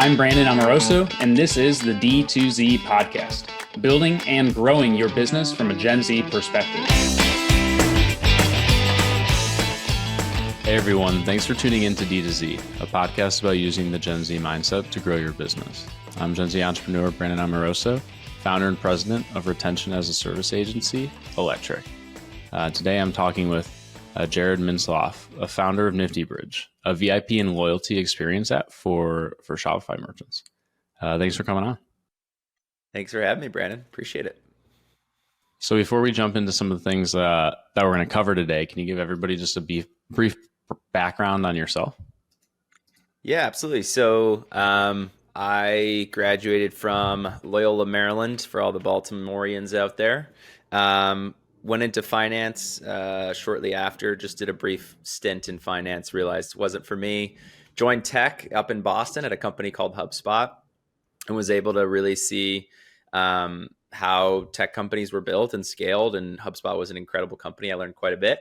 I'm Brandon Amoroso, and this is the D2Z podcast, building and growing your business from a Gen Z perspective. Hey everyone, thanks for tuning in to D2Z, a podcast about using the Gen Z mindset to grow your business. I'm Gen Z entrepreneur Brandon Amoroso, founder and president of Retention as a Service agency, Electric. Today I'm talking with Jared Mintzlaff, a founder of Nifty Bridge, a VIP and loyalty experience app for Shopify merchants. Thanks for coming on. Thanks for having me, Brandon. Appreciate it. So before we jump into some of the things that we're going to cover today, can you give everybody just a brief background on yourself? Yeah, absolutely. So I graduated from Loyola, Maryland, for all the Baltimoreans out there. Went into finance shortly after, just did a brief stint in finance, realized it wasn't for me. Joined tech up in Boston at a company called HubSpot and was able to really see how tech companies were built and scaled. And HubSpot was an incredible company. I learned quite a bit.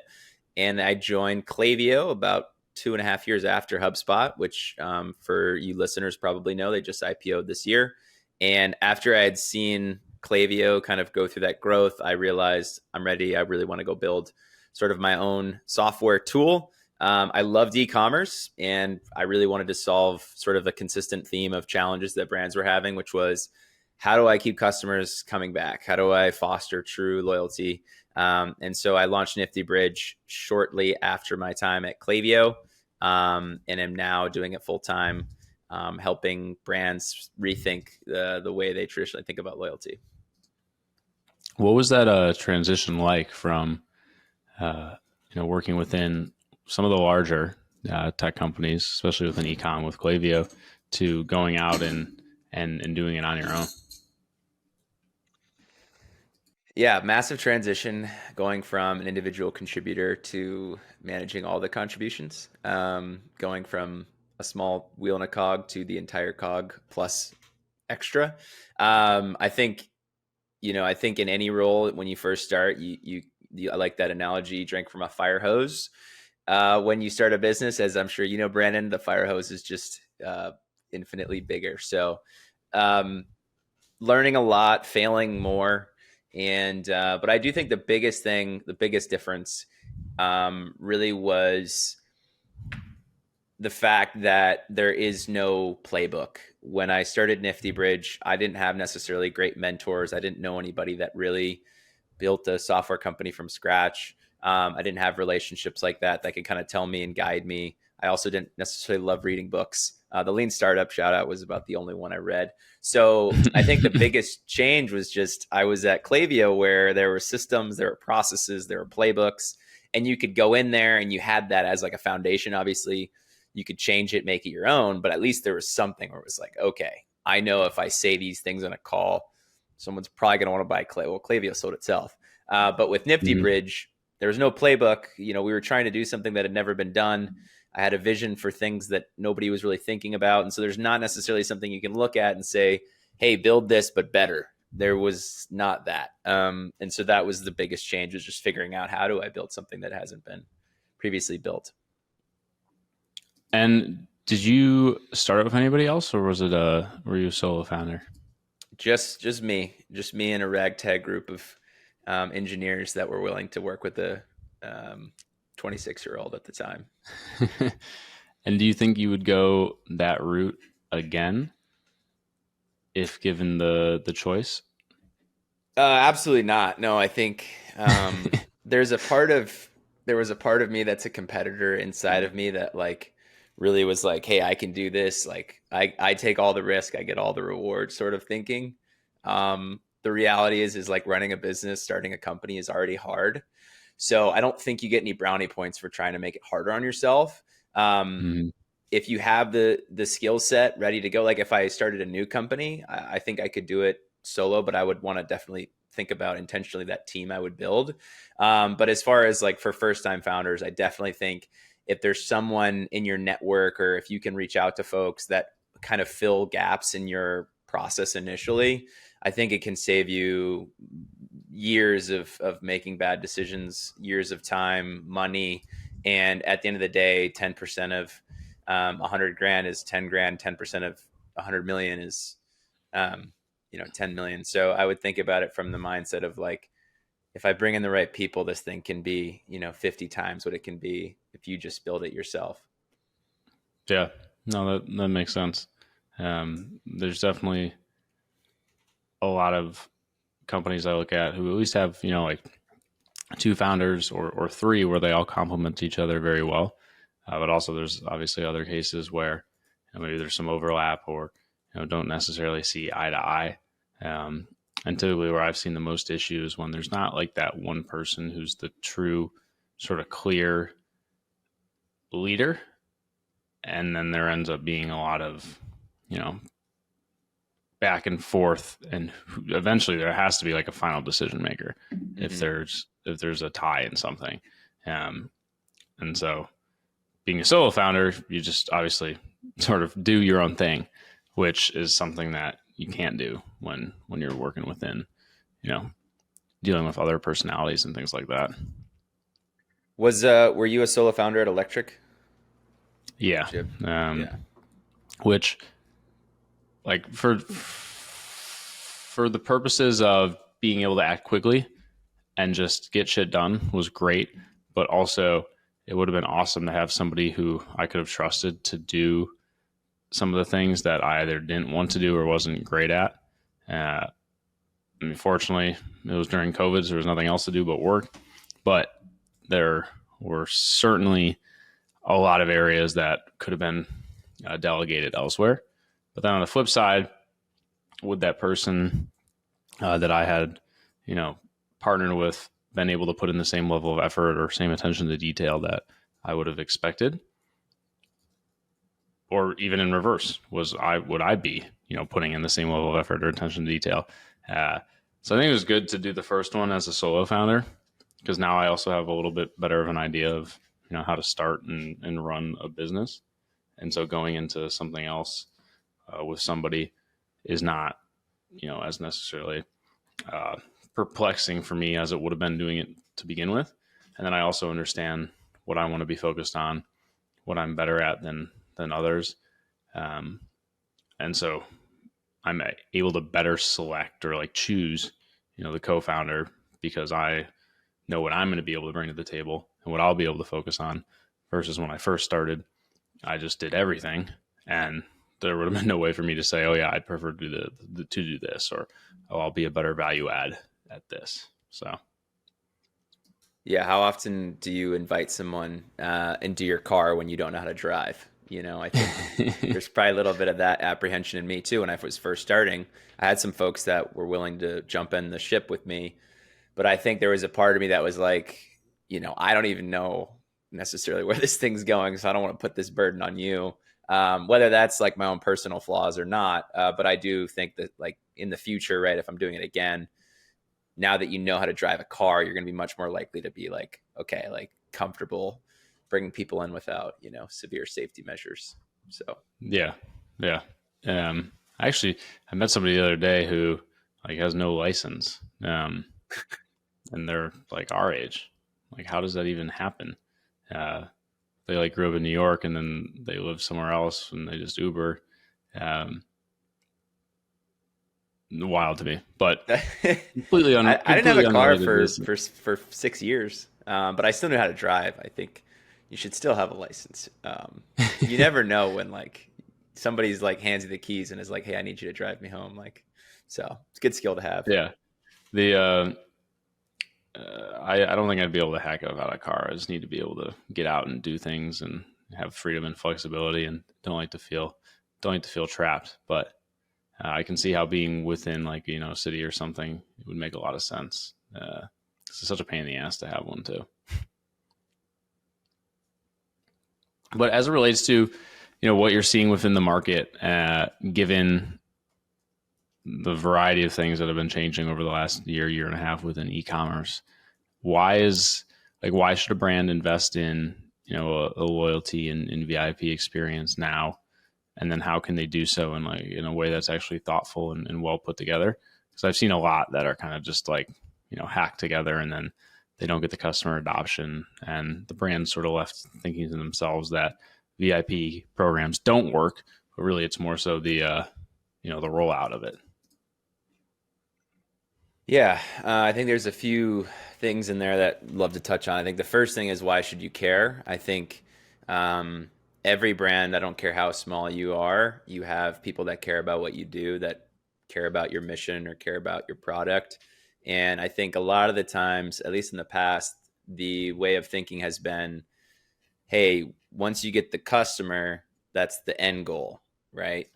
And I joined Klaviyo about 2.5 years after HubSpot, which for you listeners probably know, they just IPO'd this year. And after I had seen Klaviyo kind of go through that growth, I realized I'm ready. I really want to go build sort of my own software tool. I loved e-commerce, and I really wanted to solve sort of a consistent theme of challenges that brands were having, which was, how do I keep customers coming back? How do I foster true loyalty? And so I launched Nifty Bridge shortly after my time at Klaviyo, and am now doing it full time, helping brands rethink the way they traditionally think about loyalty. What was that transition like from working within some of the larger tech companies, especially within e-com with Klaviyo, to going out and doing it on your own? Yeah, massive transition, going from an individual contributor to managing all the contributions, going from a small wheel in a cog to the entire cog plus extra. I think in any role, when you first start, you I like that analogy, you drink from a fire hose. When you start a business, as I'm sure you know, Brandon, the fire hose is just infinitely bigger. So learning a lot, failing more. And but I do think the biggest difference really was the fact that there is no playbook. When I started Nifty Bridge, I didn't have necessarily great mentors. I didn't know anybody that really built a software company from scratch. I didn't have relationships like that could kind of tell me and guide me. I also didn't necessarily love reading books. The Lean Startup shout out was about the only one I read. So I think the biggest change was just, I was at Klaviyo, where there were systems, there were processes, there were playbooks, and you could go in there and you had that as like a foundation. Obviously you could change it, make it your own, but at least there was something where it was like, okay, I know if I say these things on a call, someone's probably going to want to buy Klaviyo. Well, Klaviyo sold itself. But with Nifty Bridge, there was no playbook. We were trying to do something that had never been done. I had a vision for things that nobody was really thinking about. And so there's not necessarily something you can look at and say, hey, build this, but better. There was not that. And so that was the biggest change, was just figuring out, how do I build something that hasn't been previously built? And did you start with anybody else, or was it were you a solo founder? Just me and a ragtag group of engineers that were willing to work with a 26-year-old at the time. And do you think you would go that route again if given the choice? Absolutely not. No, I think there was a part of me that's a competitor inside of me that really was like, hey, I can do this. I take all the risk, I get all the reward sort of thinking. The reality is like, running a business, starting a company is already hard. So I don't think you get any brownie points for trying to make it harder on yourself. If you have the skill set ready to go, like if I started a new company, I think I could do it solo, but I would want to definitely think about intentionally that team I would build. But as far as for first-time founders, I definitely think if there's someone in your network, or if you can reach out to folks that kind of fill gaps in your process initially, I think it can save you years of making bad decisions, years of time, money. And at the end of the day, 10% of $100,000 is $10,000, 10% of 100 million is, 10 million. So I would think about it from the mindset of like, if I bring in the right people, this thing can be, 50 times what it can be if you just build it yourself. Yeah, no, that makes sense. There's definitely a lot of companies I look at who at least have, like two founders or three where they all complement each other very well. But also there's obviously other cases where maybe there's some overlap or don't necessarily see eye to eye. And typically where I've seen the most issues when there's not like that one person who's the true sort of clear leader, and then there ends up being a lot of back and forth, and eventually there has to be like a final decision maker if there's a tie in something. And so being a solo founder, you just obviously sort of do your own thing, which is something that you can't do when you're working within, dealing with other personalities and things like that. Were you a solo founder at Electric? Yeah. Yeah. Which, like, for the purposes of being able to act quickly and just get shit done was great, but also it would have been awesome to have somebody who I could have trusted to do some of the things that I either didn't want to do or wasn't great at. Fortunately, it was during COVID, so there was nothing else to do but work. But there were certainly a lot of areas that could have been delegated elsewhere. But then on the flip side, would that person that I had, partnered with, been able to put in the same level of effort or same attention to detail that I would have expected? Or even in reverse, would I be, putting in the same level of effort or attention to detail? So I think it was good to do the first one as a solo founder, because now I also have a little bit better of an idea of, how to start and run a business. And so going into something else with somebody is not, as necessarily perplexing for me as it would have been doing it to begin with. And then I also understand what I want to be focused on, what I'm better at than others. And so I'm able to better select or like choose, the co-founder, because I know what I'm going to be able to bring to the table and what I'll be able to focus on, versus when I first started, I just did everything, and there would have been no way for me to say, oh yeah, I'd prefer to do this, or oh, I'll be a better value add at this. So yeah, how often do you invite someone into your car when you don't know how to drive? I think there's probably a little bit of that apprehension in me too. When I was first starting, I had some folks that were willing to jump in the ship with me, but I think there was a part of me that was like, I don't even know necessarily where this thing's going, so I don't want to put this burden on you. Whether that's like my own personal flaws or not, but I do think that like in the future, right, if I'm doing it again, now that you know how to drive a car, you're going to be much more likely to be like, okay, like comfortable bringing people in without, severe safety measures. So yeah. Actually, I met somebody the other day who like has no license, and they're like our age. Like, how does that even happen? They like grew up in New York and then they live somewhere else and they just Uber. Wild to me, but completely I didn't have a car for this. 6 years, but I still knew how to drive. I think you should still have a license. You never know when like somebody's like hands you the keys and is like, "Hey, I need you to drive me home." Like, so it's a good skill to have. Yeah, the I don't think I'd be able to hack out a car. I just need to be able to get out and do things and have freedom and flexibility, and don't like to feel trapped. But I can see how being within like a city or something would make a lot of sense. It's such a pain in the ass to have one too. But as it relates to what you're seeing within the market, given the variety of things that have been changing over the last year and a half within e-commerce, why should a brand invest in a loyalty and VIP experience now? And then how can they do so in a way that's actually thoughtful and well put together? Because I've seen a lot that are kind of just like, hacked together, and then they don't get the customer adoption, and the brand's sort of left thinking to themselves that VIP programs don't work, but really it's more so the the rollout of it. Yeah, I think there's a few things in there that I'd love to touch on. I think the first thing is, why should you care? I think every brand, I don't care how small you are, you have people that care about what you do, that care about your mission or care about your product. And I think a lot of the times, at least in the past, the way of thinking has been, hey, once you get the customer, that's the end goal, right?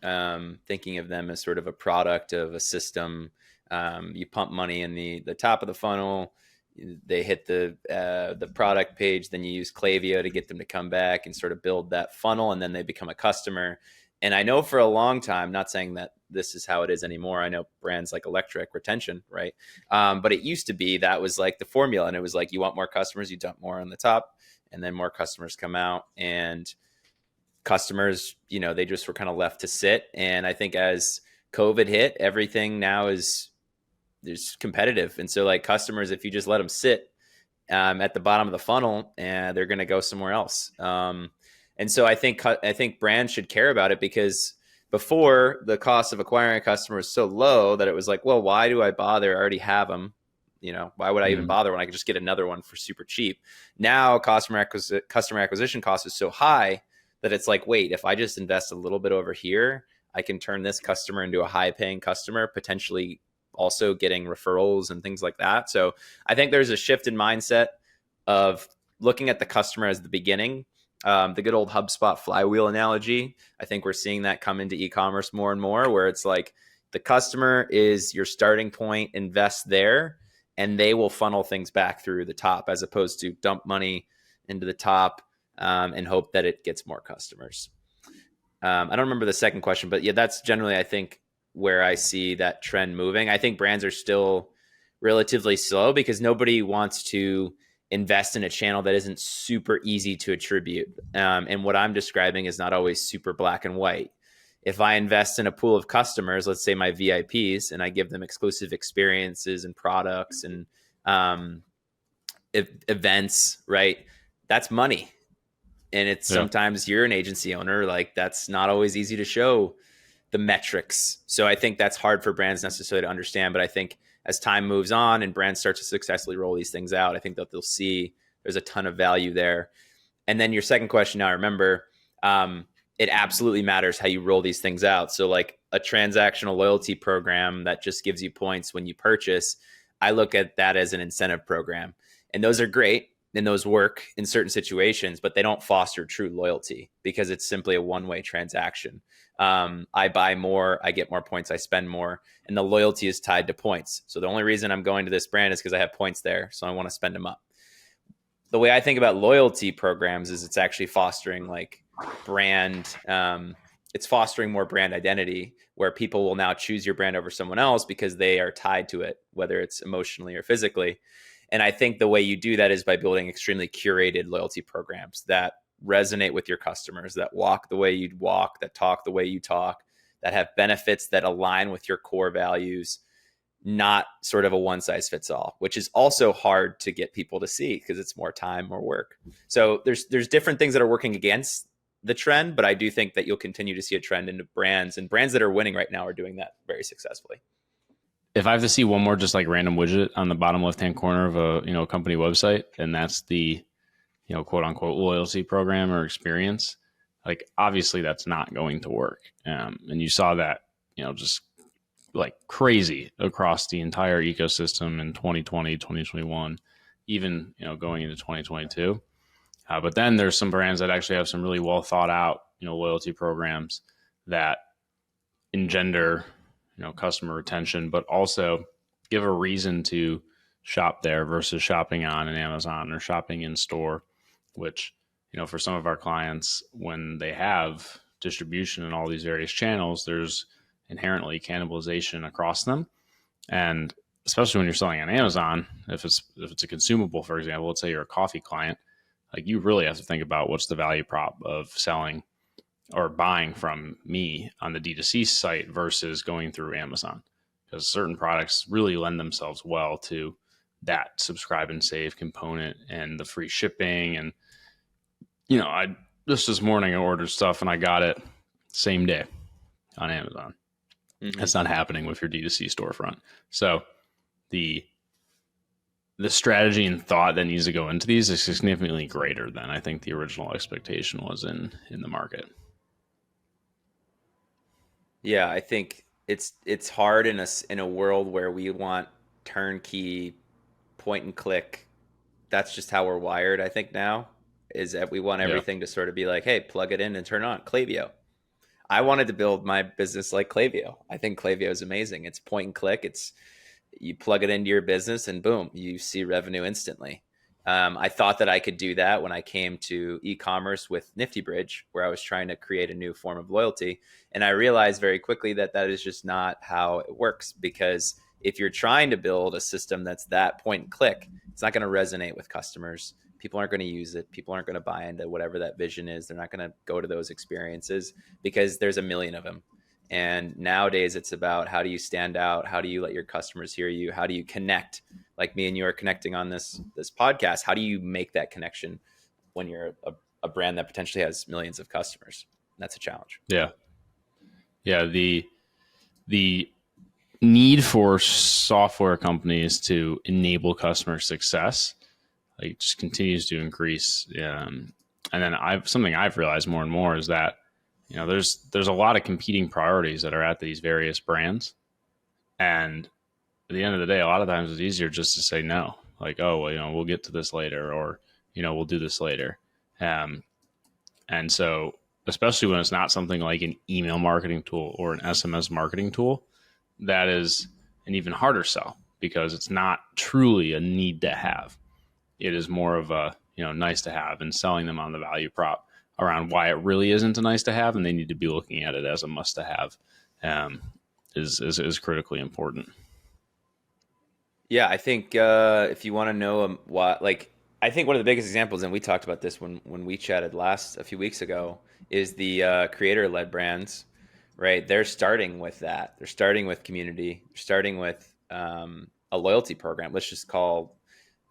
Thinking of them as sort of a product of a system. You pump money in the top of the funnel, they hit the product page, then you use Klaviyo to get them to come back and sort of build that funnel, and then they become a customer. And I know for a long time, not saying that this is how it is anymore. I know brands like Electric, retention, right? But it used to be that was like the formula, and it was like, you want more customers, you dump more on the top, and then more customers come out, and customers, they just were kind of left to sit. And I think as COVID hit, everything now is there's competitive. And so like customers, if you just let them sit at the bottom of the funnel, and they're going to go somewhere else. And so I think brands should care about it, because before, the cost of acquiring a customer was so low that it was like, well, why do I bother? I already have them. Why would I even bother when I could just get another one for super cheap? Now customer acquisition cost is so high that it's like, wait, if I just invest a little bit over here, I can turn this customer into a high paying customer, potentially also getting referrals and things like that. So I think there's a shift in mindset of looking at the customer as the beginning. The good old HubSpot flywheel analogy, I think we're seeing that come into e-commerce more and more, where it's like the customer is your starting point, invest there, and they will funnel things back through the top, as opposed to dump money into the top and hope that it gets more customers. I don't remember the second question, but yeah, that's generally, I think, where I see that trend moving. I think brands are still relatively slow because nobody wants to invest in a channel that isn't super easy to attribute. And what I'm describing is not always super black and white. If I invest in a pool of customers, let's say my VIPs, and I give them exclusive experiences and products and events, right? That's money. And it's sometimes you're an agency owner, like that's not always easy to show the metrics. So I think that's hard for brands necessarily to understand. But I think as time moves on and brands start to successfully roll these things out, I think that they'll see there's a ton of value there. And then your second question, now I remember, it absolutely matters how you roll these things out. So like a transactional loyalty program that just gives you points when you purchase, I look at that as an incentive program. And those are great, and those work in certain situations, but they don't foster true loyalty because it's simply a one-way transaction. I buy more, I get more points, I spend more, and the loyalty is tied to points. So the only reason I'm going to this brand is because I have points there, so I want to spend them up. The way I think about loyalty programs is it's actually fostering like brand, it's fostering more brand identity, where people will now choose your brand over someone else because they are tied to it, whether it's emotionally or physically. And I think the way you do that is by building extremely curated loyalty programs that resonate with your customers, that walk the way you'd walk, that talk the way you talk, that have benefits that align with your core values, not sort of a one size fits all, which is also hard to get people to see because it's more time, more work. So there's different things that are working against the trend, but I do think that you'll continue to see a trend into brands, and brands that are winning right now are doing that very successfully. If I have to see one more just like random widget on the bottom left-hand corner of a company website, and that's the quote unquote loyalty program or experience, like obviously that's not going to work. And you saw that just like crazy across the entire ecosystem in 2020, 2021, even going into 2022. But then there's some brands that actually have some really well thought out loyalty programs that engender customer retention, but also give a reason to shop there versus shopping on an Amazon or shopping in store, which, for some of our clients, when they have distribution in all these various channels, there's inherently cannibalization across them. And especially when you're selling on Amazon, if it's a consumable, for example, let's say you're a coffee client, like you really have to think about what's the value prop of selling or buying from me on the D2C site versus going through Amazon, because certain products really lend themselves well to that subscribe and save component and the free shipping. And, I just this morning I ordered stuff and I got it same day. on Amazon. Mm-hmm. That's not happening with your D2C storefront. So the strategy and thought that needs to go into these is significantly greater than I think the original expectation was in the market. Yeah, I think it's hard in a world where we want turnkey point and click. That's just how we're wired, I think now, is that we want Yeah. everything to sort of be like, hey, plug it in and turn on. Klaviyo. I wanted to build my business like Klaviyo. I think Klaviyo is amazing. It's point and click. It's you plug it into your business and boom, you see revenue instantly. I thought that I could do that when I came to e-commerce with Nifty Bridge, where I was trying to create a new form of loyalty. And I realized very quickly that that is just not how it works, because if you're trying to build a system that's that point and click, it's not going to resonate with customers. People aren't going to use it. People aren't going to buy into whatever that vision is. They're not going to go to those experiences because there's a million of them. And nowadays it's about, how do you stand out? How do you let your customers hear you? How do you connect? Like me and you are connecting on this podcast. How do you make that connection when you're a brand that potentially has millions of customers? That's a challenge. Yeah. Yeah. The need for software companies to enable customer success like just continues to increase. And then something I've realized more and more is that, there's a lot of competing priorities that are at these various brands. And at the end of the day, a lot of times it's easier just to say no. Like, oh, well, we'll get to this later, or, we'll do this later. And so, especially when it's not something like an email marketing tool or an SMS marketing tool, that is an even harder sell because it's not truly a need to have. It is more of a, nice to have, and selling them on the value prop around why it really isn't a nice to have, and they need to be looking at it as a must to have, is critically important. Yeah, I think if you want to know what, like, I think one of the biggest examples, and we talked about this when we chatted a few weeks ago, is the creator-led brands, right? They're starting with that. They're starting with community. They're starting with a loyalty program. Let's just call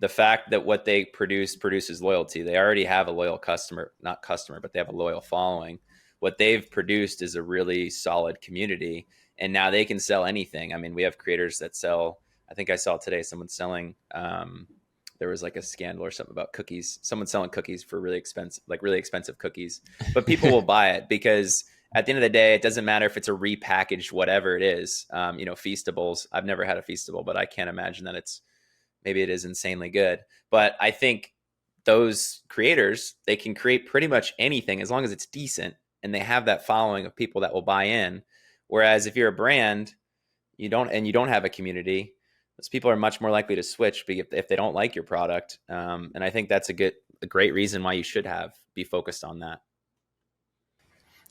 the fact that what they produces loyalty. They already have a loyal customer, not customer, but they have a loyal following. What they've produced is a really solid community, and now they can sell anything. I mean, we have creators that sell. I think I saw today someone selling. There was like a scandal or something about cookies. Someone selling cookies for really expensive cookies, but people will buy it because at the end of the day, it doesn't matter if it's a repackaged whatever it is. Feastables. I've never had a Feastable, but I can't imagine that maybe it is insanely good. But I think those creators, they can create pretty much anything as long as it's decent and they have that following of people that will buy in. Whereas if you're a brand, you don't have a community, those people are much more likely to switch if they don't like your product. And I think that's a great reason why you should be focused on that.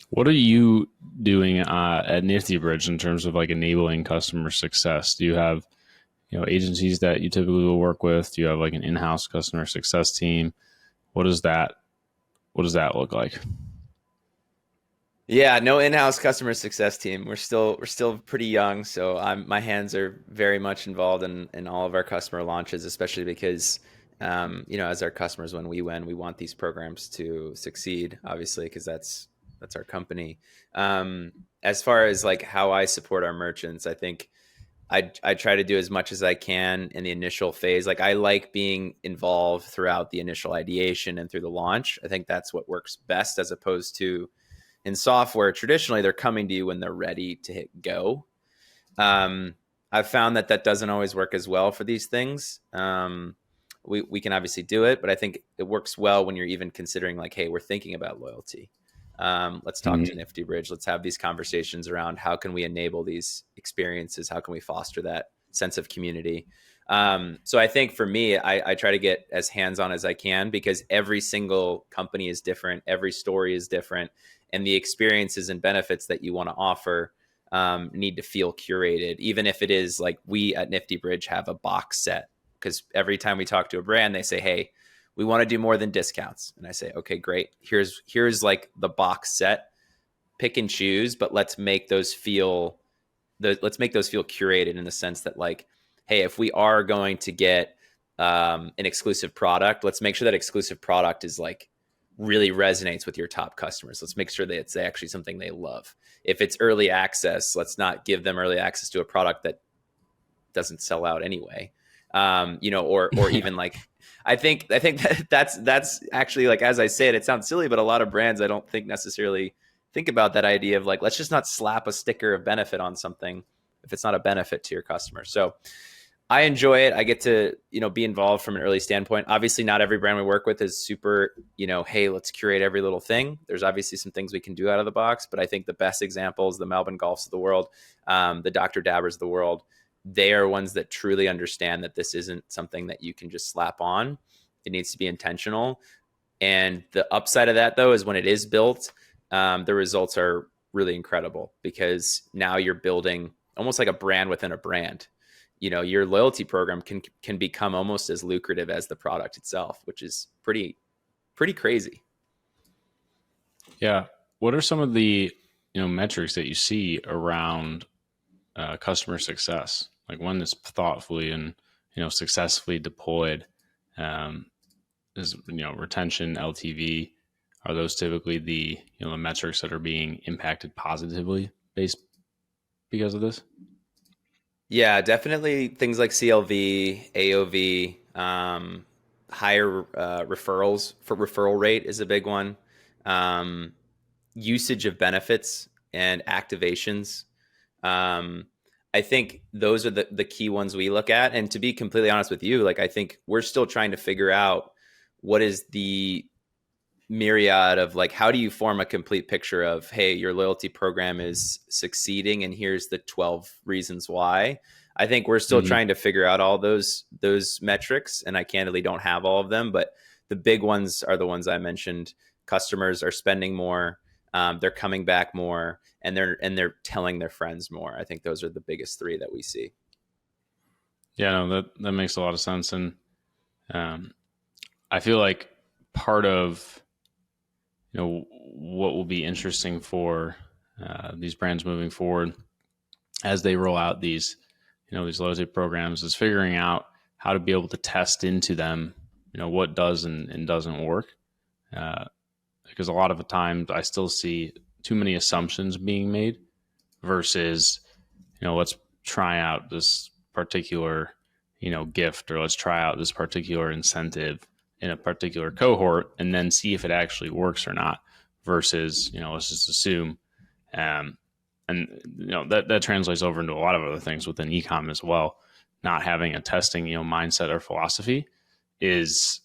What are you doing at Nifty Bridge in terms of like enabling customer success? Do you have agencies that you typically will work with? Do you have like an in-house customer success team? What does that look like? Yeah, no in-house customer success team. We're still pretty young, so my hands are very much involved in all of our customer launches, especially because as our customers, when we win, we want these programs to succeed, obviously, because that's our company. As far as like how I support our merchants, I think I try to do as much as I can in the initial phase. Like I like being involved throughout the initial ideation and through the launch. I think that's what works best, as opposed to in software, traditionally they're coming to you when they're ready to hit go. I've found that doesn't always work as well for these things. We can obviously do it, but I think it works well when you're even considering like, hey, we're thinking about loyalty. Let's talk to Nifty Bridge. Let's have these conversations around how can we enable these experiences? How can we foster that sense of community? So I think for me, I try to get as hands-on as I can, because every single company is different. Every story is different. And the experiences and benefits that you want to offer need to feel curated, even if it is like we at Nifty Bridge have a box set. Because every time we talk to a brand, they say, hey, we want to do more than discounts. And I say, okay, great. Here's like the box set, pick and choose, but let's make those feel curated in the sense that like, hey, if we are going to get an exclusive product, let's make sure that exclusive product is like really resonates with your top customers. Let's make sure that it's actually something they love. If it's early access, let's not give them early access to a product that doesn't sell out anyway. Or even like, I think that's actually, like, as I say it, it sounds silly, but a lot of brands, I don't think necessarily think about that idea of like, let's just not slap a sticker of benefit on something if it's not a benefit to your customer. So I enjoy it. I get to, be involved from an early standpoint. Obviously, not every brand we work with is super, hey, let's curate every little thing. There's obviously some things we can do out of the box, but I think the best examples, the Melbourne Golfs of the world, the Dr. Dabbers of the world, they are ones that truly understand that this isn't something that you can just slap on. It needs to be intentional. And the upside of that, though, is when it is built, the results are really incredible, because now you're building almost like a brand within a brand. Your loyalty program can become almost as lucrative as the product itself, which is pretty crazy. Yeah. What are some of the metrics that you see around customer success, like one that's thoughtfully and successfully deployed? Is retention, LTV, are those typically the the metrics that are being impacted positively based because of this? Yeah, definitely things like CLV, AOV, higher referrals for referral rate is a big one. Um, Usage of benefits and activations. I think those are the key ones we look at. And to be completely honest with you, like, I think we're still trying to figure out what is the myriad of, like, how do you form a complete picture of, hey, your loyalty program is succeeding and here's the 12 reasons why. I think we're still trying to figure out all those metrics, and I candidly don't have all of them, but the big ones are the ones I mentioned. Customers are spending more, they're coming back more, and they're telling their friends more. I think those are the biggest three that we see. Yeah, no, that makes a lot of sense. And I feel like part of what will be interesting for these brands moving forward as they roll out these these loyalty programs is figuring out how to be able to test into them what does and doesn't work, because a lot of the times I still see too many assumptions being made versus let's try out this particular gift, or let's try out this particular incentive in a particular cohort and then see if it actually works or not, versus let's just assume. And that translates over into a lot of other things within e-com as well. Not having a testing mindset or philosophy is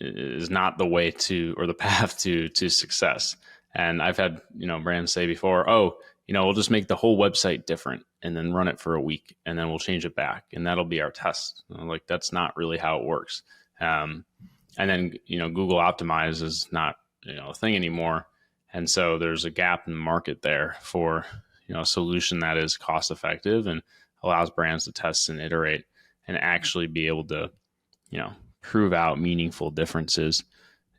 not the way to, or the path to success. And I've had brands say before, oh, we'll just make the whole website different and then run it for a week and then we'll change it back and that'll be our test. Like, that's not really how it works. And then Google Optimize is not a thing anymore, and so there's a gap in the market there for a solution that is cost effective and allows brands to test and iterate and actually be able to prove out meaningful differences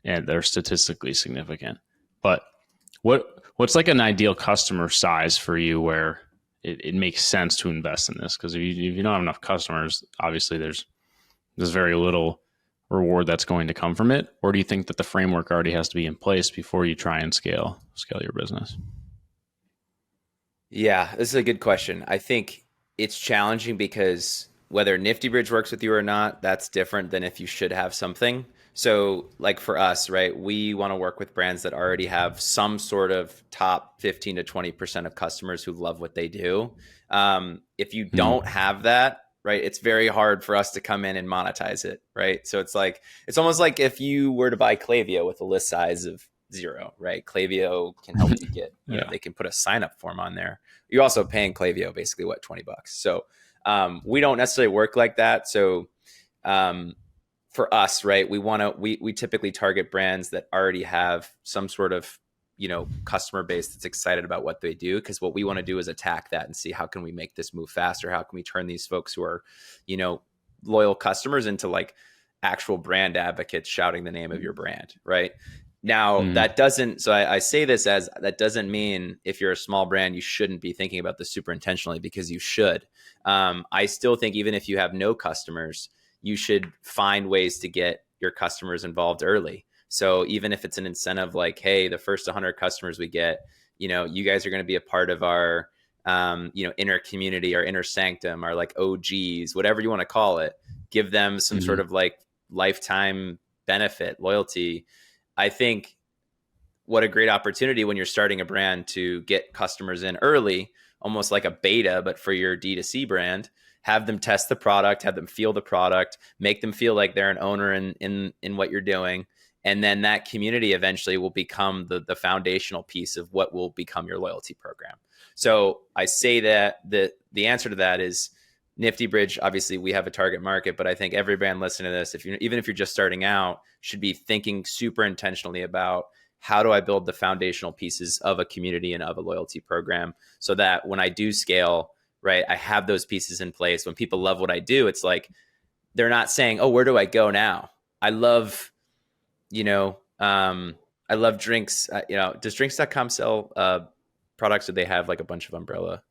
and they're statistically significant. But what's like an ideal customer size for you where it makes sense to invest in this? Because if you don't have enough customers, obviously there's very little reward that's going to come from it. Or do you think that the framework already has to be in place before you try and scale your business? Yeah, this is a good question. I think it's challenging because whether Nifty Bridge works with you or not, that's different than if you should have something. So, like, for us, right, we want to work with brands that already have some sort of top 15 to 20% of customers who love what they do. If you don't have that, right, it's very hard for us to come in and monetize it, right? So it's almost like if you were to buy Klaviyo with a list size of 0, right? Klaviyo can help you get, they can put a sign up form on there. You're also paying Klaviyo basically $20. So we don't necessarily work like that. So for us, right, we typically target brands that already have some sort of customer base that's excited about what they do, because what we want to do is attack that and see how can we make this move faster, how can we turn these folks who are loyal customers into like actual brand advocates shouting the name of your brand, right? Now, that doesn't, so I say this as, that doesn't mean if you're a small brand, you shouldn't be thinking about this super intentionally, because you should. I still think even if you have no customers, you should find ways to get your customers involved early. So even if it's an incentive like, hey, the first 100 customers we get, you guys are going to be a part of our, inner community, our inner sanctum, our like OGs, whatever you want to call it. Give them some sort of like lifetime benefit, loyalty. I think what a great opportunity when you're starting a brand to get customers in early, almost like a beta, but for your D2C brand. Have them test the product, have them feel the product, make them feel like they're an owner in what you're doing. And then that community eventually will become the foundational piece of what will become your loyalty program. So I say that the answer to that is Nifty Bridge. Obviously, we have a target market, but I think every brand listening to this, even if you're just starting out, should be thinking super intentionally about how do I build the foundational pieces of a community and of a loyalty program so that when I do scale, right, I have those pieces in place. When people love what I do, it's like they're not saying, oh, where do I go now? I love, I love drinks. Does drinks.com sell products, or they have like a bunch of umbrella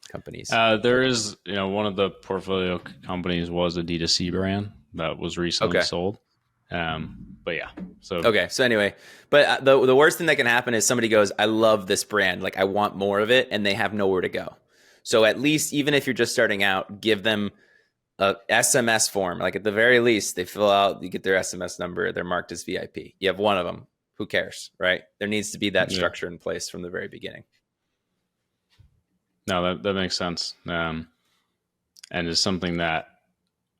companies? There is, one of the portfolio companies was a D2C brand that was recently sold. But yeah, so anyway, but the worst thing that can happen is somebody goes, I love this brand, like I want more of it, and they have nowhere to go. So at least, even if you're just starting out, give them a SMS form. Like at the very least, they fill out, you get their SMS number, they're marked as VIP. You have one of them. Who cares, right? There needs to be that structure in place from the very beginning. No, that makes sense. And is something that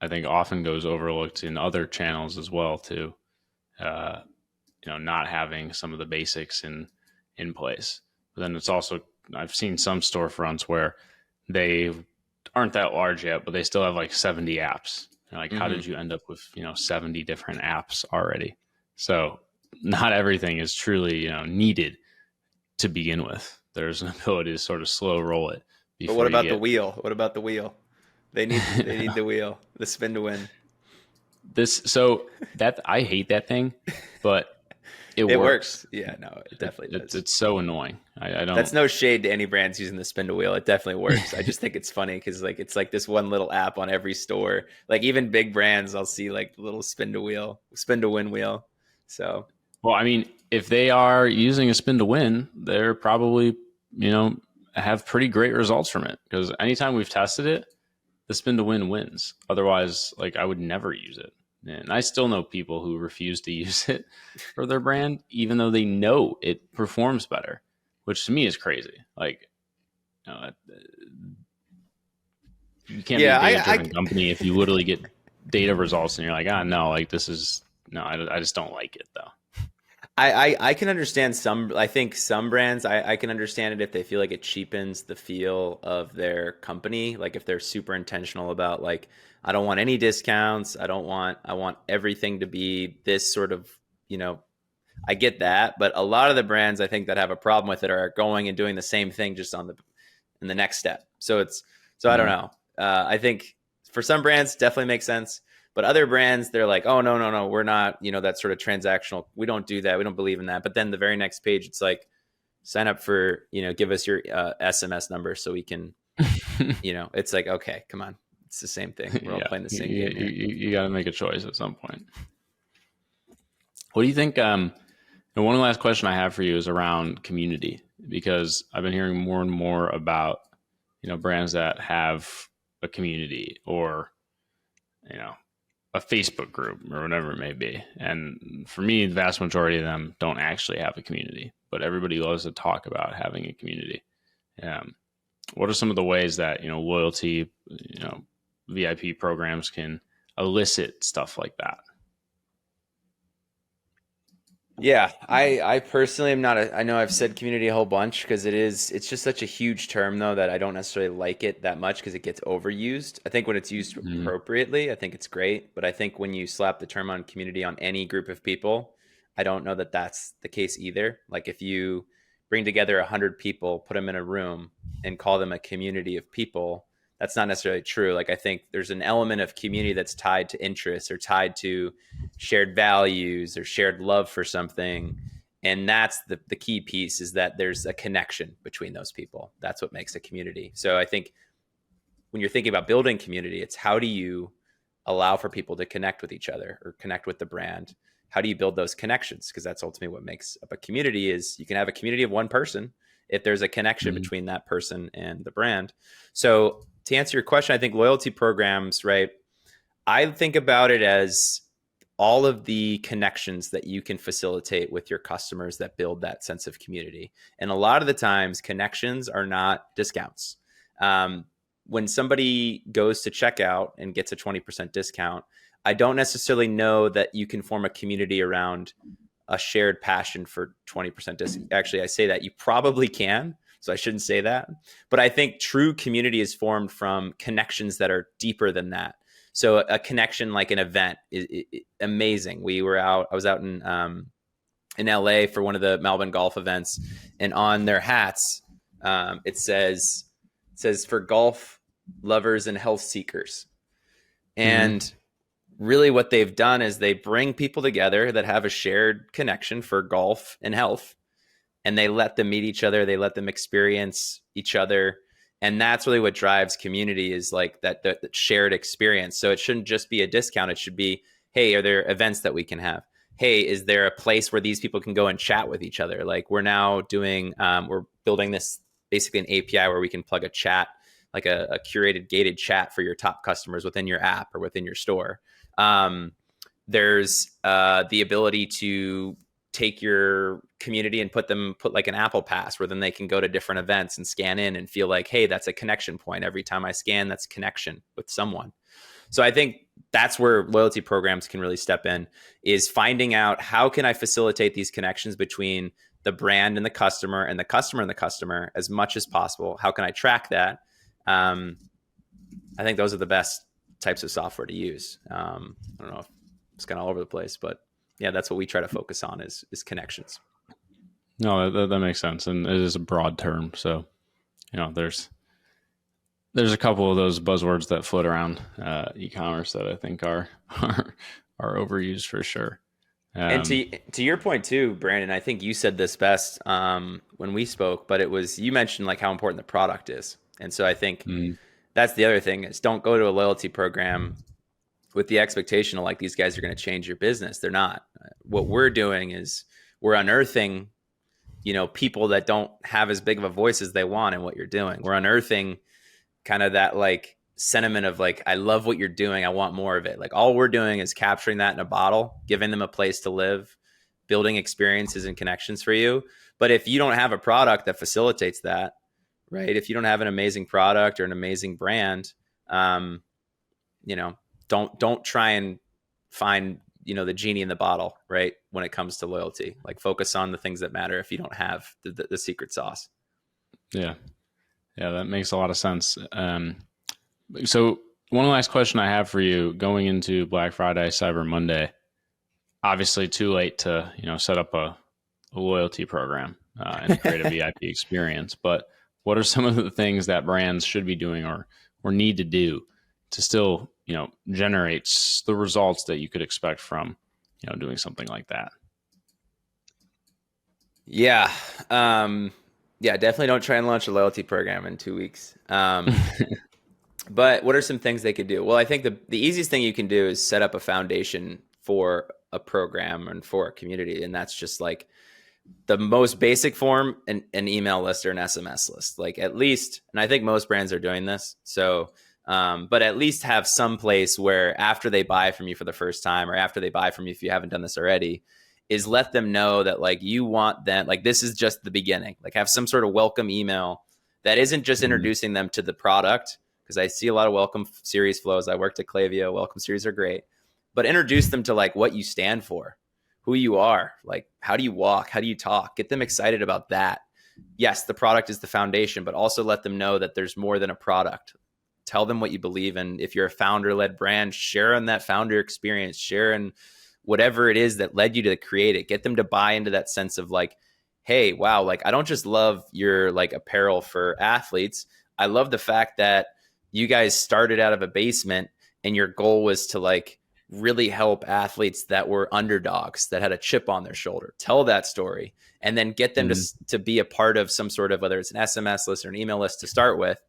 I think often goes overlooked in other channels as well too. Not having some of the basics in place. But then it's also, I've seen some storefronts where they aren't that large yet, but they still have like 70 apps. Like, how did you end up with 70 different apps already? So not everything is truly needed to begin with. There's an ability to sort of slow roll it. But what about the wheel? What about the wheel? They need the wheel, the spin to win. I hate that thing, but it works. Yeah, no, it definitely does. It's so annoying. I don't. That's no shade to any brands using the spin to wheel. It definitely works. I just think it's funny because like it's like this one little app on every store. Like even big brands, I'll see like the little spin to win wheel. So, well, I mean, if they are using a spin to win, they're probably have pretty great results from it, because anytime we've tested it, the spin to win wins. Otherwise, like I would never use it. And I still know people who refuse to use it for their brand, even though they know it performs better, which to me is crazy. Like, you can't be a data-driven company if you literally get data results and you're like, no, like this is, no, I just don't like it though. I can understand I think some brands, I can understand it if they feel like it cheapens the feel of their company. Like if they're super intentional about like, I don't want any discounts. I want everything to be this sort of, I get that. But a lot of the brands I think that have a problem with it are going and doing the same thing just in the next step. So I don't know. I think for some brands definitely makes sense. But other brands, they're like, oh, no, we're not, that sort of transactional. We don't do that. We don't believe in that. But then the very next page, it's like, sign up for, give us your SMS number so we can, it's like, okay, come on. It's the same thing. We're all playing the same game. You got to make a choice at some point. What do you think? And one last question I have for you is around community, because I've been hearing more and more about, brands that have a community or, a Facebook group or whatever it may be. And for me, the vast majority of them don't actually have a community, but everybody loves to talk about having a community. What are some of the ways that, loyalty, VIP programs can elicit stuff like that? Yeah, I personally am not I know I've said community a whole bunch because it's just such a huge term though that I don't necessarily like it that much because it gets overused. I think when it's used appropriately, I think it's great. But I think when you slap the term on community on any group of people, I don't know that that's the case either. Like if you bring together 100 people, put them in a room and call them a community of people, that's not necessarily true. Like I think there's an element of community that's tied to interests or tied to shared values or shared love for something. And that's the key piece, is that there's a connection between those people. That's what makes a community. So I think when you're thinking about building community, it's how do you allow for people to connect with each other or connect with the brand? how do you build those connections? Because that's ultimately what makes up a community. Is you can have a community of one person if there's a connection between that person and the brand. So to answer your question, I think loyalty programs, right? I think about it as all of the connections that you can facilitate with your customers that build that sense of community. And a lot of the times, connections are not discounts. When somebody goes to checkout and gets a 20% discount, I don't necessarily know that you can form a community around a shared passion for 20% discount. Actually, I say that you probably can, so I shouldn't say that. But I think true community is formed from connections that are deeper than that. So a connection like an event is amazing. I was out in LA for one of the Melbourne golf events, and on their hats, it says for golf lovers and health seekers. And really what they've done is they bring people together that have a shared connection for golf and health, and they let them meet each other. They let them experience each other. And that's really what drives community, is like that shared experience. So it shouldn't just be a discount. It should be, hey, are there events that we can have? Hey, is there a place where these people can go and chat with each other? Like we're now doing, we're building this basically an API where we can plug a chat, like a curated gated chat for your top customers within your app or within your store. There's the ability to take your community and put like an Apple Pass where then they can go to different events and scan in and feel like, hey, that's a connection point. Every time I scan, that's a connection with someone. So I think that's where loyalty programs can really step in, is finding out how can I facilitate these connections between the brand and the customer and the customer and the customer as much as possible. How can I track that? I think those are the best types of software to use. I don't know if it's kind of all over the place, but yeah, that's what we try to focus on is connections. No, that makes sense. And it is a broad term. So, there's a couple of those buzzwords that float around e-commerce that I think are overused for sure. And to your point too, Brandon, I think you said this best when we spoke, but you mentioned like how important the product is. And so I think that's the other thing, is don't go to a loyalty program with the expectation of like, these guys are going to change your business. They're not. What we're doing is we're unearthing, people that don't have as big of a voice as they want in what you're doing. We're unearthing kind of that like sentiment of like, I love what you're doing. I want more of it. Like all we're doing is capturing that in a bottle, giving them a place to live, building experiences and connections for you. But if you don't have a product that facilitates that, right? If you don't have an amazing product or an amazing brand, don't try and find, the genie in the bottle, right? When it comes to loyalty, like focus on the things that matter if you don't have the secret sauce. Yeah. Yeah, that makes a lot of sense. So one last question I have for you, going into Black Friday, Cyber Monday, obviously too late to, set up a loyalty program and create a VIP experience, but what are some of the things that brands should be doing or need to do to still, generate the results that you could expect from, doing something like that? Yeah. Definitely don't try and launch a loyalty program in 2 weeks. But what are some things they could do? Well, I think the easiest thing you can do is set up a foundation for a program and for a community. And that's just like the most basic form, an email list or an SMS list, like at least, and I think most brands are doing this. So, but at least have some place where after they buy from you for the first time, or after they buy from you, if you haven't done this already, is let them know that like you want them, like this is just the beginning, like have some sort of welcome email that isn't just introducing them to the product. Because I see a lot of welcome series flows. I worked at Klaviyo. Welcome series are great. But introduce them to like what you stand for, who you are, like how do you walk, how do you talk, get them excited about that. Yes, the product is the foundation, but also let them know that there's more than a product. Tell them what you believe in. If you're a founder-led brand, share in that founder experience, share in whatever it is that led you to create it. Get them to buy into that sense of like, hey, wow, like I don't just love your like apparel for athletes. I love the fact that you guys started out of a basement and your goal was to like really help athletes that were underdogs, that had a chip on their shoulder. Tell that story and then get them to be a part of some sort of, whether it's an SMS list or an email list to start with,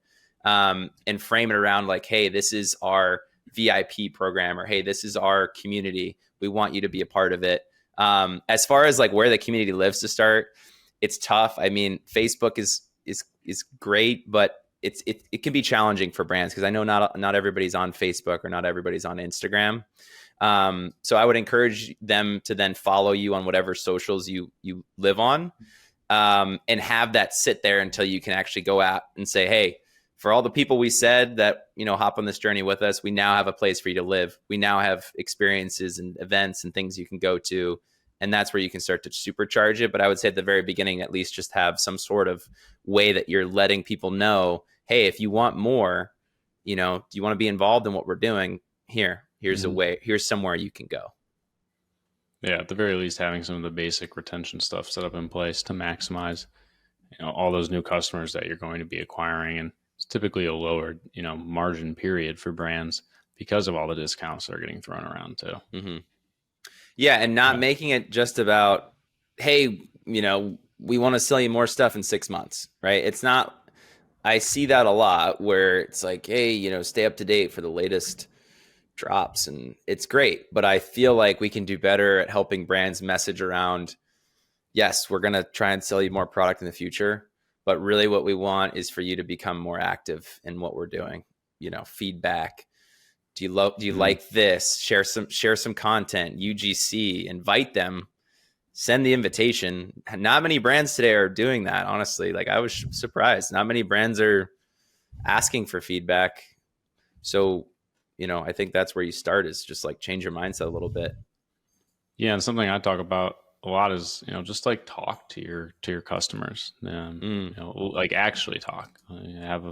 and frame it around like, hey, this is our VIP program, or hey, this is our community. We want you to be a part of it. As far as like where the community lives to start, it's tough. I mean, Facebook is great, but it can be challenging for brands because I know not everybody's on Facebook or not everybody's on Instagram. So I would encourage them to then follow you on whatever socials you live on, and have that sit there until you can actually go out and say, hey, for all the people we said that, hop on this journey with us, we now have a place for you to live. We now have experiences and events and things you can go to. And that's where you can start to supercharge it. But I would say at the very beginning, at least just have some sort of way that you're letting people know, hey, if you want more, do you want to be involved in what we're doing? Here's a way, here's somewhere you can go. Yeah, at the very least, having some of the basic retention stuff set up in place to maximize, all those new customers that you're going to be acquiring. And it's typically a lower, margin period for brands because of all the discounts that are getting thrown around too. Mm-hmm. Yeah, and not making it just about, hey, we want to sell you more stuff in 6 months, right? It's not. I see that a lot where it's like, hey, stay up to date for the latest drops, and it's great. But I feel like we can do better at helping brands message around, yes, we're going to try and sell you more product in the future, but really what we want is for you to become more active in what we're doing. Feedback. Do you like this? Share some content, UGC, invite them, send the invitation. Not many brands today are doing that, honestly. Like, I was surprised. Not many brands are asking for feedback. So, I think that's where you start, is just like change your mindset a little bit. Yeah. And something I talk about a lot is, just like talk to your customers, like actually talk. Have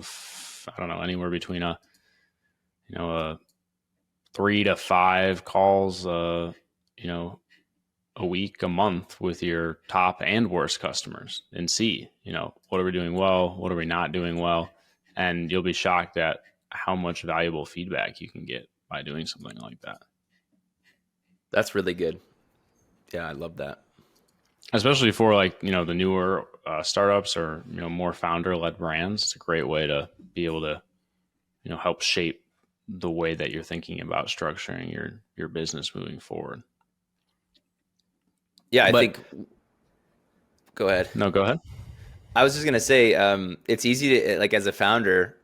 I don't know, anywhere between a 3 to 5 calls, a week, a month with your top and worst customers, and see, what are we doing well? What are we not doing well? And you'll be shocked at how much valuable feedback you can get by doing something like that. That's really good. Yeah, I love that. Especially for like, the newer startups or, more founder-led brands. It's a great way to be able to, help shape the way that you're thinking about structuring your business moving forward. Yeah, I think. Go ahead. No, go ahead. I was just going to say, it's easy to, like, as a founder,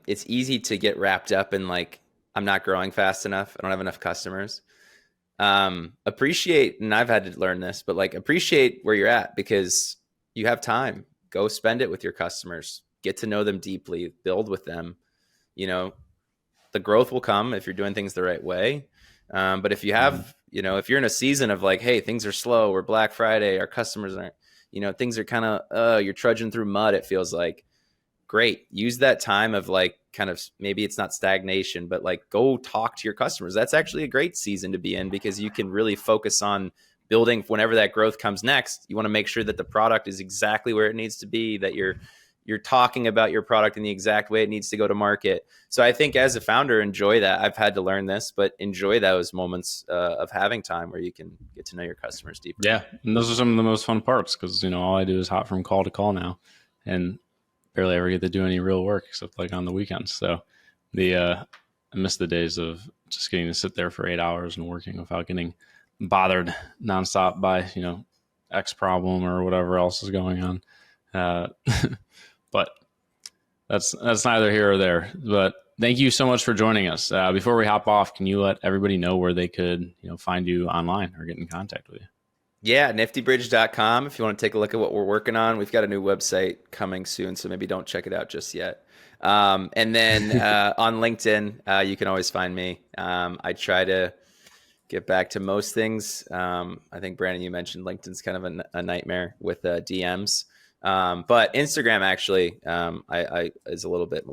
it's easy to get wrapped up in like, I'm not growing fast enough. I don't have enough customers. Appreciate, and I've had to learn this, but like, appreciate where you're at, because you have time. Go spend it with your customers, get to know them deeply, build with them. The growth will come if you're doing things the right way. But if you have, if you're in a season of like, hey, things are slow, we're Black Friday, our customers aren't, things are kind of, you're trudging through mud, it feels like. Great. Use that time of like, kind of, maybe it's not stagnation, but like, go talk to your customers. That's actually a great season to be in, because you can really focus on building whenever that growth comes next. You want to make sure that the product is exactly where it needs to be, that you're talking about your product in the exact way it needs to go to market. So I think as a founder, enjoy that. I've had to learn this, but enjoy those moments of having time where you can get to know your customers deeper. Yeah. And those are some of the most fun parts, because, all I do is hop from call to call now, and barely ever get to do any real work except like on the weekends. So I miss the days of just getting to sit there for 8 hours and working without getting bothered nonstop by, X problem or whatever else is going on. But that's neither here or there. But thank you so much for joining us. Before we hop off, can you let everybody know where they could, find you online or get in contact with you? Yeah, niftybridge.com. If you want to take a look at what we're working on, we've got a new website coming soon, so maybe don't check it out just yet. And then on LinkedIn, you can always find me. I try to get back to most things. I think, Brandon, you mentioned LinkedIn's kind of a nightmare with DMs. But Instagram actually is a little bit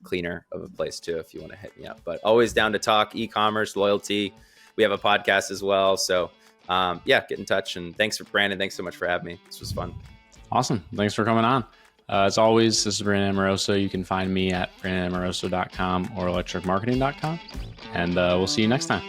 cleaner of a place too, if you want to hit me up. But always down to talk e-commerce, loyalty. We have a podcast as well. So get in touch. And thanks, Brandon. Thanks so much for having me. This was fun. Awesome. Thanks for coming on. As always, this is Brandon Amoroso. You can find me at brandonamoroso.com or electricmarketing.com. And we'll see you next time.